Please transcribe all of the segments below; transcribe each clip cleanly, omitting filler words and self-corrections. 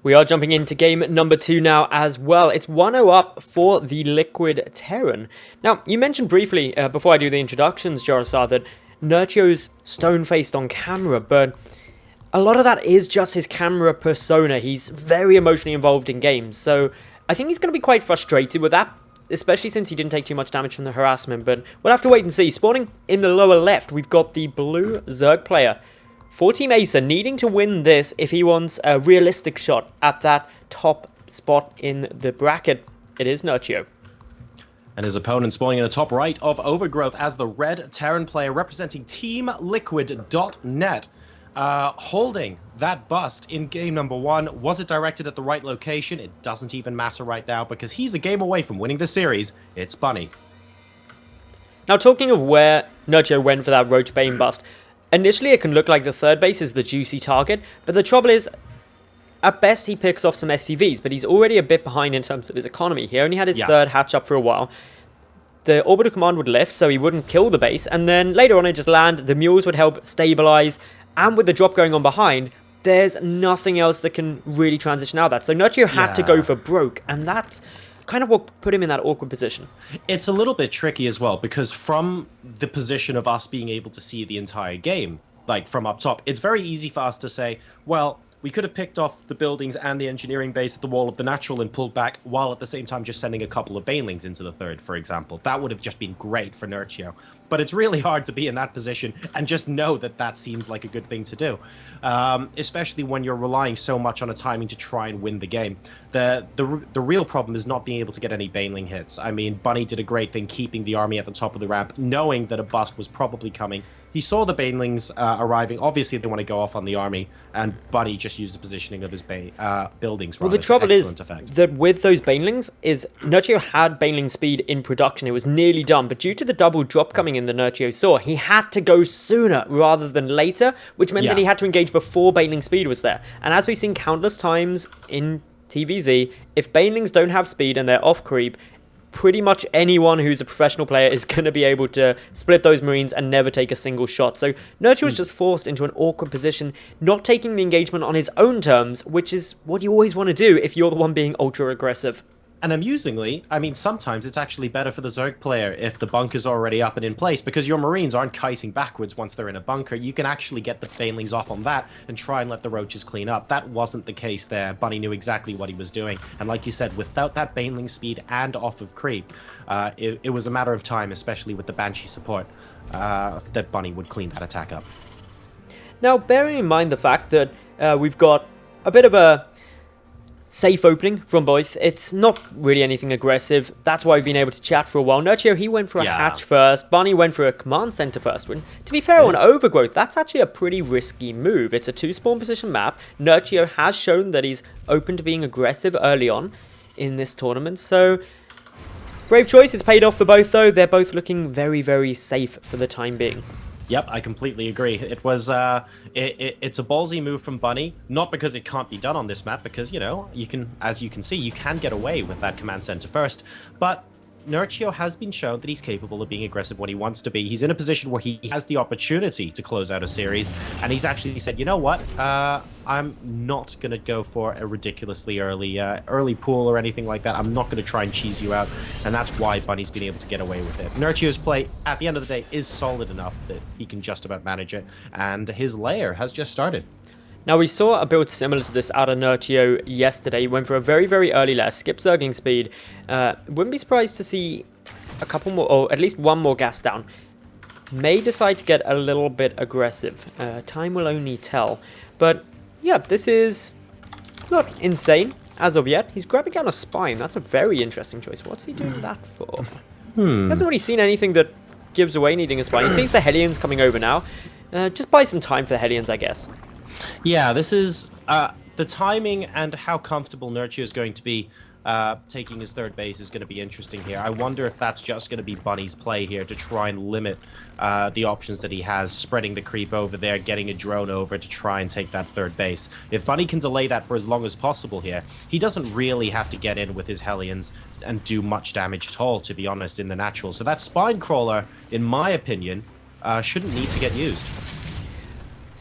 We are jumping into game number 2 now as well. It's 1-0 up for the Liquid Terran. Now, you mentioned briefly, before I do the introductions, Jarosar, that Nerchio's stone-faced on camera, but a lot of that is just his camera persona. He's very emotionally involved in games, so I think he's going to be quite frustrated with that, especially since he didn't take too much damage from the harassment, but we'll have to wait and see. Spawning in the lower left, we've got the blue Zerg player. For Team Acer, needing to win this if he wants a realistic shot at that top spot in the bracket. It is Nerchio. And his opponent spawning in the top right of Overgrowth as the red Terran player representing TeamLiquid.net. Holding that bust in game number 1. Was it directed at the right location? It doesn't even matter right now because he's a game away from winning the series. It's Bunny. Now, talking of where Nerchio went for that Roach Bane bust, initially it can look like the third base is the juicy target, but the trouble is, at best he picks off some SCVs, but he's already a bit behind in terms of his economy. He only had his third hatch up for a while. The orbital command would lift, so he wouldn't kill the base, and then later on it just land, the mules would help stabilize, and with the drop going on behind, there's nothing else that can really transition out of that. So Nerchio had to go for broke, and that's kind of what put him in that awkward position. It's a little bit tricky as well, because from the position of us being able to see the entire game, like from up top, it's very easy for us to say, well, we could have picked off the buildings and the engineering base at the wall of the natural and pulled back, while at the same time just sending a couple of banelings into the third, for example. That would have just been great for Nerchio. But it's really hard to be in that position and just know that that seems like a good thing to do, especially when you're relying so much on a timing to try and win the game. The real problem is not being able to get any baneling hits. I mean, Bunny did a great thing keeping the army at the top of the ramp, knowing that a bust was probably coming. He saw the banelings arriving. Obviously, they want to go off on the army, and Bunny just used the positioning of his buildings. Well, the trouble is that with those banelings, is Nerchio had baneling speed in production. It was nearly done, but due to the double drop coming in the Nerchio saw, he had to go sooner rather than later, which meant that he had to engage before baneling speed was there. And as we've seen countless times in TVZ, if banelings don't have speed and they're off creep, pretty much anyone who's a professional player is going to be able to split those Marines and never take a single shot. So Nerchio was just forced into an awkward position, not taking the engagement on his own terms, which is what you always want to do if you're the one being ultra aggressive. And amusingly, I mean, sometimes it's actually better for the Zerg player if the bunker's already up and in place, because your Marines aren't kiting backwards once they're in a bunker. You can actually get the banelings off on that and try and let the roaches clean up. That wasn't the case there. Bunny knew exactly what he was doing. And like you said, without that baneling speed and off of creep, it was a matter of time, especially with the Banshee support, that Bunny would clean that attack up. Now, bearing in mind the fact that we've got a bit of a safe opening from both. It's not really anything aggressive. That's why we've been able to chat for a while. Nerchio, he went for a hatch first. Bunny went for a command center first. When, to be fair, on Overgrowth, that's actually a pretty risky move. It's a 2-spawn position map. Nerchio has shown that he's open to being aggressive early on in this tournament. So, brave choice. It's paid off for both, though. They're both looking very, very safe for the time being. Yep, I completely agree. It was it's a ballsy move from Bunny, not because it can't be done on this map, because, you know, you can, as you can see, you can get away with that command center first, but Nerchio has been shown that he's capable of being aggressive when he wants to be. He's in a position where he has the opportunity to close out a series, and he's actually said, you know what, I'm not going to go for a ridiculously early pool or anything like that. I'm not going to try and cheese you out, and that's why Bunny's been able to get away with it. Nerchio's play, at the end of the day, is solid enough that he can just about manage it, and his lair has just started. Now, we saw a build similar to this out of Nerchio yesterday. He went for a very, very early lair, skip Zergling speed. Wouldn't be surprised to see a couple more, or at least one more gas down. May decide to get a little bit aggressive. Time will only tell. But, yeah, this is not insane as of yet. He's grabbing down a spine. That's a very interesting choice. What's he doing that for? He hasn't really seen anything that gives away needing a spine. He sees the Hellions coming over now. Just buy some time for the Hellions, I guess. Yeah, this is the timing and how comfortable Nerchio is going to be taking his third base is going to be interesting here. I wonder if that's just going to be Bunny's play here to try and limit the options that he has, spreading the creep over there, getting a drone over to try and take that third base. If Bunny can delay that for as long as possible here, he doesn't really have to get in with his Hellions and do much damage at all, to be honest, in the natural. So that spine crawler, in my opinion, shouldn't need to get used.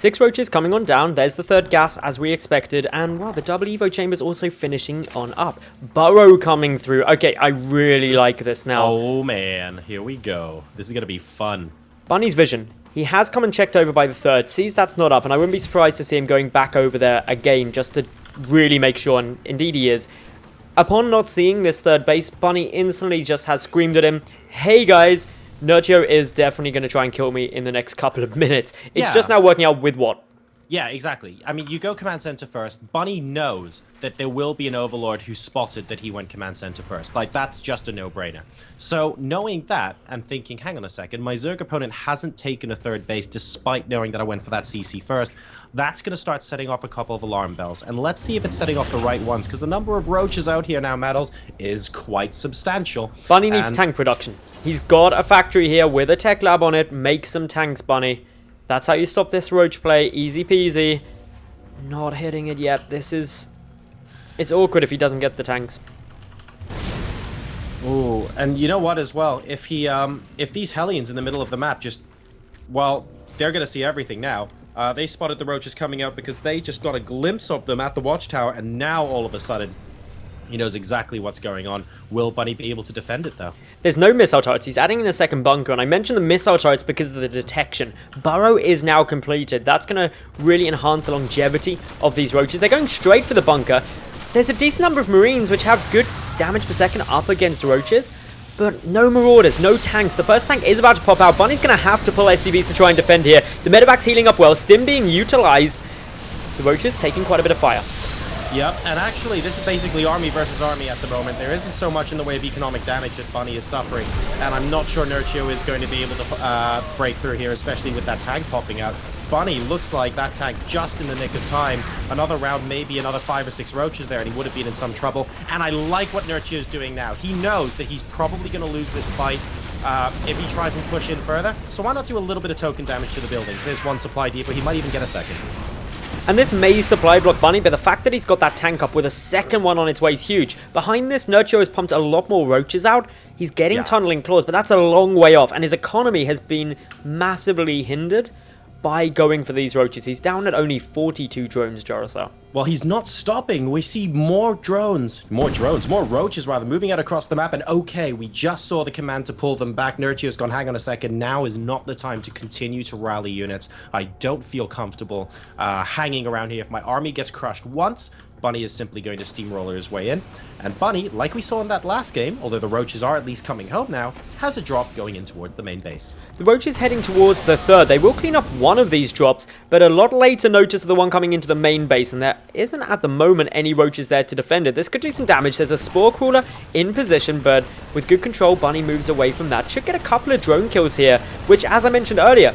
6 roaches coming on down. There's the third gas as we expected. And, well, the double Evo chambers also finishing on up. Burrow coming through. Okay, I really like this now. Oh, man. Here we go. This is going to be fun. Bunny's vision. He has come and checked over by the third. Sees that's not up. And I wouldn't be surprised to see him going back over there again just to really make sure. And indeed he is. Upon not seeing this third base, Bunny instantly just has screamed at him, "Hey, guys. Nerchio is definitely going to try and kill me in the next couple of minutes." It's just now working out with what? Yeah, exactly. I mean, you go command center first. Bunny knows that there will be an overlord who spotted that he went command center first. Like, that's just a no-brainer. So, knowing that, and thinking, hang on a second, my Zerg opponent hasn't taken a third base despite knowing that I went for that CC first. That's going to start setting off a couple of alarm bells. And let's see if it's setting off the right ones, because the number of roaches out here now, Madals, is quite substantial. Bunny needs tank production. He's got a factory here with a tech lab on it. Make some tanks, Bunny. That's how you stop this roach play. Easy peasy. Not hitting it yet. This is... It's awkward if he doesn't get the tanks. Ooh, and you know what as well? If these Hellions in the middle of the map just... Well, they're going to see everything now. They spotted the roaches coming out because they just got a glimpse of them at the watchtower, and now all of a sudden he knows exactly what's going on. Will Bunny be able to defend it, though? There's no missile turrets. He's adding in a second bunker, and I mentioned the missile turrets because of the detection. Burrow is now completed. That's going to really enhance the longevity of these roaches. They're going straight for the bunker. There's a decent number of Marines which have good damage per second up against roaches, but no Marauders, no tanks. The first tank is about to pop out. Bunny's going to have to pull SCVs to try and defend here. The medevac's healing up well. Stim being utilized. The roaches taking quite a bit of fire. Yep, and actually, this is basically army versus army at the moment. There isn't so much in the way of economic damage that Bunny is suffering, and I'm not sure Nerchio is going to be able to break through here, especially with that tank popping out. Bunny looks like that tank just in the nick of time. Another round, maybe another 5 or 6 roaches there, and he would have been in some trouble. And I like what Nerchio is doing now. He knows that he's probably going to lose this fight if he tries and push in further. So why not do a little bit of token damage to the buildings? There's one supply depot. He might even get a second. And this may supply block Bunny, but the fact that he's got that tank up with a second one on its way is huge. Behind this, Nerchio has pumped a lot more roaches out. He's getting tunneling claws, but that's a long way off, and his economy has been massively hindered by going for these roaches. He's down at only 42 drones, Jarosar. Well, he's not stopping. We see more roaches rather, moving out across the map. And okay, we just saw the command to pull them back. Nerchio's gone, hang on a second. Now is not the time to continue to rally units. I don't feel comfortable hanging around here. If my army gets crushed once, Bunny is simply going to steamroller his way in. And Bunny, like we saw in that last game, although the roaches are at least coming home now, has a drop going in towards the main base. The roaches heading towards the third. They will clean up one of these drops, but a lot later notice the one coming into the main base, and there isn't at the moment any roaches there to defend it. This could do some damage. There's a spore crawler in position, but with good control, Bunny moves away from that. Should get a couple of drone kills here, which, as I mentioned earlier,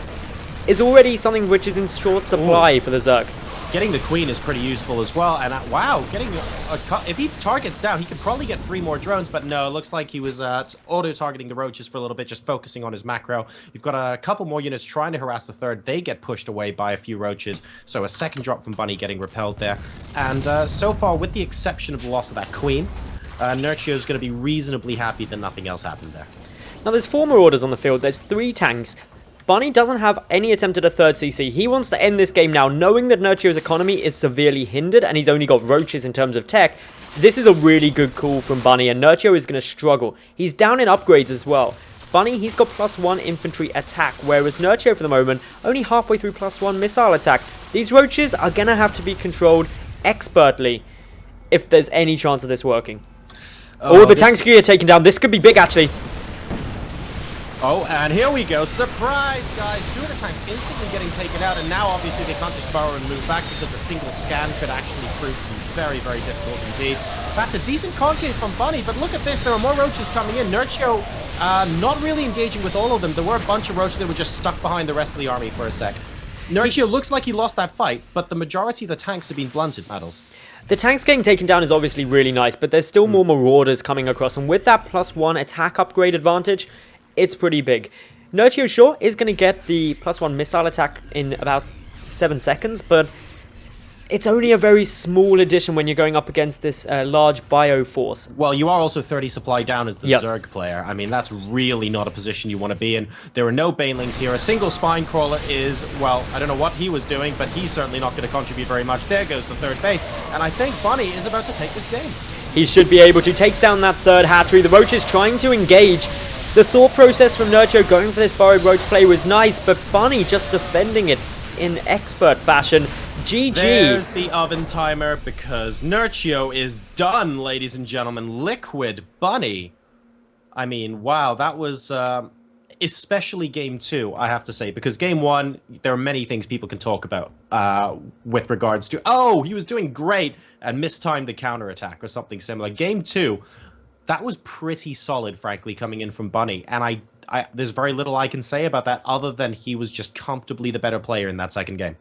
is already something which is in short supply for the Zerg. Getting the queen is pretty useful as well, and wow, getting if he targets down, he could probably get 3 more drones, but no, it looks like he was auto-targeting the roaches for a little bit, just focusing on his macro. You've got a couple more units trying to harass the third. They get pushed away by a few roaches, so a second drop from Bunny getting repelled there. And so far, with the exception of the loss of that queen, Nerchio is going to be reasonably happy that nothing else happened there. Now, there's 4 Marauders on the field. There's 3 tanks. Bunny doesn't have any attempt at a third CC. He wants to end this game now, knowing that Nerchio's economy is severely hindered and he's only got roaches in terms of tech. This is a really good call from Bunny, and Nerchio is going to struggle. He's down in upgrades as well. Bunny, he's got +1 infantry attack, whereas Nerchio for the moment only halfway through +1 missile attack. These roaches are going to have to be controlled expertly if there's any chance of this working. Oh, the tanks are taken down. This could be big, actually. Oh, and here we go. Surprise, guys. 2 of the tanks instantly getting taken out, and now obviously they can't just burrow and move back because a single scan could actually prove to be very, very difficult indeed. That's a decent concave from Bunny, but look at this. There are more roaches coming in. Nerchio not really engaging with all of them. There were a bunch of roaches that were just stuck behind the rest of the army for a sec. Nerchio looks like he lost that fight, but the majority of the tanks have been blunted, Madals. The tanks getting taken down is obviously really nice, but there's still more Marauders coming across, and with that +1 attack upgrade advantage, it's pretty big. Nerchio, sure, is going to get the +1 missile attack in about 7 seconds, but it's only a very small addition when you're going up against this large bio force. Well, you are also 30 supply down as the Yep. Zerg player. I mean, that's really not a position you want to be in. There are no Banelings here. A single Spine Crawler is, well, I don't know what he was doing, but he's certainly not going to contribute very much. There goes the third base, and I think Bunny is about to take this game. He should be able to. Takes down that third hatchery. The Roach is trying to engage. The thought process from Nerchio going for this burrowed Roach play was nice, but Bunny just defending it in expert fashion. GG. There's the oven timer because Nerchio is done, ladies and gentlemen. Liquid Bunny. I mean, wow, that was especially game 2, I have to say, because game 1, there are many things people can talk about with regards to, oh, he was doing great and mistimed the counterattack or something similar. Game 2, that was pretty solid, frankly, coming in from Bunny, and I there's very little I can say about that other than he was just comfortably the better player in that second game.